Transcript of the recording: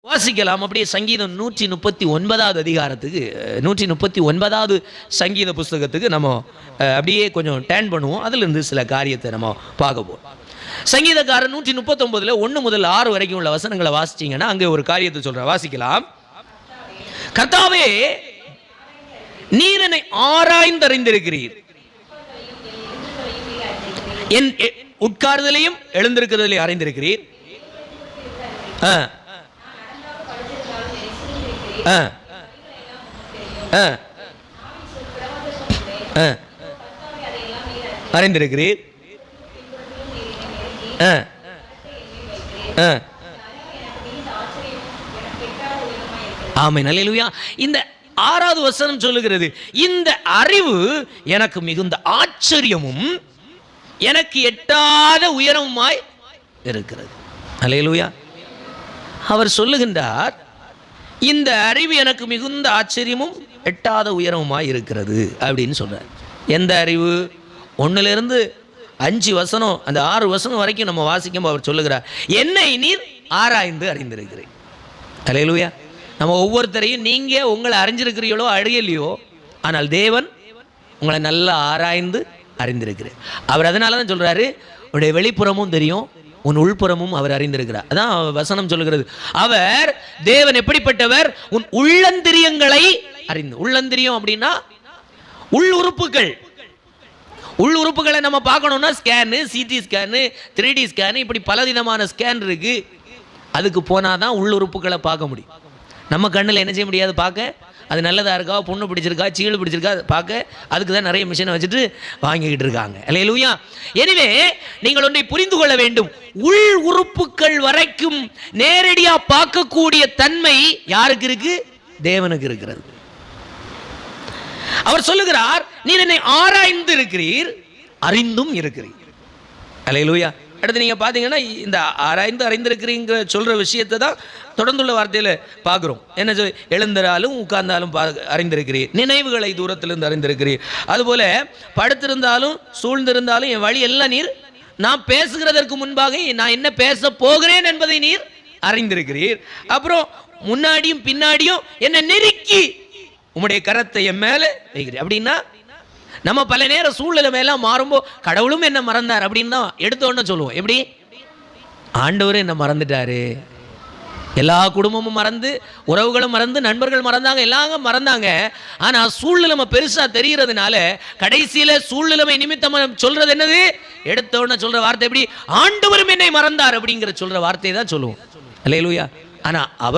வாசிக்கலாம். அப்படியே சங்கீதம் 139வது அதிகாரத்துக்கு 139வது சங்கீத புஸ்தகத்துக்கு நம்ம அப்படியே கொஞ்சம் டேர்ன் பண்ணுவோம். அதிலிருந்து சில காரியத்தை நம்ம பார்க்க போகிறோம். சங்கீதக்காரர் 139 1 முதல் 6 வரைக்கும் உள்ள வசனங்களை வாசிச்சிங்கன்னா அங்கே ஒரு காரியத்தை சொல்ற. வாசிக்கலாம். கர்த்தாவே, நீர் என்னை ஆராய்ந்தறிந்திருக்கிறீர், என் உட்கார்தலையும் எழுந்திருக்கிறதையும் அறிந்திருக்கிறீர். அறிந்திருக்கிறீர். ஆமென், அல்லேலூயா. இந்த 6வது வசனம் சொல்லுகிறது, இந்த அறிவு எனக்கு மிகுந்த ஆச்சரியமும் எனக்கு எட்டாத உயரமுமாய் இருக்கிறது. அல்லேலூயா. அவர் சொல்லுகின்றார், இந்த அறிவு எனக்கு மிகுந்த ஆச்சரியமும் எட்டாத உயரமுமாய் இருக்கிறது அப்படின்னு சொல்றார். எந்த அறிவு? 1லிருந்து 5 வசனம், அந்த 6 வசனம் வரைக்கும் நம்ம வாசிக்கும். அவர் சொல்லுகிறார், என்னை நீர் ஆராய்ந்து அறிந்திருக்கிறேன். அல்லேலூயா. நம்ம ஒவ்வொருத்தரையும் நீங்க உங்களை அறிஞ்சிருக்கிறீங்களோ அறியலையோ, ஆனால் தேவன் உங்களை நல்லா ஆராய்ந்து அறிந்திருக்கிறேன். அவர் அதனால தான் சொல்றாரு, உன்னுடைய வெளிப்புறமும் தெரியும், உன் உள்புறமும் அவர் அறிந்திருக்கிறார். அதான் வசனம் சொல்லுகிறது. அவர் தேவன் எப்படிப்பட்டவர்? உன் உள்ளந்திரியங்களை அறிந்து. உள்ளந்திரியம் அப்படின்னா உள் உறுப்புகள். உள் உறுப்புகளை நம்ம பார்க்கணும்னா scan, CT scan, 3D scan, இப்படி பலவிதமான ஸ்கேன் இருக்கு. அதுக்கு போனாதான் உள் உறுப்புகளை பார்க்க முடியும். நம்ம கண்ணில் என்ன செய்ய முடியாது பார்க்க. அது நல்லதாக இருக்கா, பொண்ணு பிடிச்சிருக்கா, சீழு பிடிச்சிருக்கா பார்க்க. அதுக்கு தான் நிறைய மிஷினை வச்சுட்டு வாங்கிக்கிட்டு இருக்காங்க. அல்லேலூயா. எனவே நீங்கள் ஒன்றை புரிந்து கொள்ள வேண்டும். உள் உறுப்புகள் வரைக்கும் நேரடியாக பார்க்கக்கூடிய தன்மை யாருக்கு இருக்கு? தேவனுக்கு இருக்கிறது. அவர் சொல்லுகிறார், நீர் என்னை ஆராய்ந்து இருக்கிறீர், அறிந்தும் இருக்கிறீர். அல்லேலூயா. அடுத்து நீங்க பாத்தீங்கன்னா இந்த ஆராய்ந்து அறிந்திருக்கிறீங்க சொல்ற விஷயத்தை தான் தொடர்ந்துள்ள வார்த்தையில பார்க்கிறோம். என்ன எழுந்தாலும் உட்கார்ந்தாலும் அறிந்திருக்கிறீர், நினைவுகளை தூரத்திலிருந்து அறிந்திருக்கிறீர். அதுபோல படுத்திருந்தாலும் சூழ்ந்திருந்தாலும் என் வழி எல்லாம் நீர், நான் பேசுகிறதற்கு முன்பாக நான் என்ன பேச போகிறேன் என்பதை நீர் அறிந்திருக்கிறீர். அப்புறம் முன்னாடியும் பின்னாடியும் என்ன நெருக்கி உம்முடைய கரத்தை என் மேல வைக்கிறீர். அப்படின்னா நம்ம பல நேரம் சூழ்நிலை மேல மாறும்போது கடவுளும் என்ன மறந்தார் அப்படின்னு தான் எடுத்தோன்னு சொல்லுவோம். எப்படி? ஆண்டவர் என்ன மறந்துட்டாரு. எல்லா குடும்பமும் மறந்து, உறவுகளும் மறந்து, நண்பர்கள் மறந்தாங்க, எல்லாம் மறந்தாங்க. ஆனா சூழ்நிலைமை பெருசா தெரிகிறதுனால கடைசியில சூழ்நிலைமை நிமித்தம் சொல்றது என்னது? எடுத்தோன்னு சொல்ற வார்த்தை எப்படி? ஆண்டவரும் என்னை மறந்தார் அப்படிங்கிற சொல்ற வார்த்தையை தான் சொல்லுவோம். அல்லேலூயா. ஆனா அவர்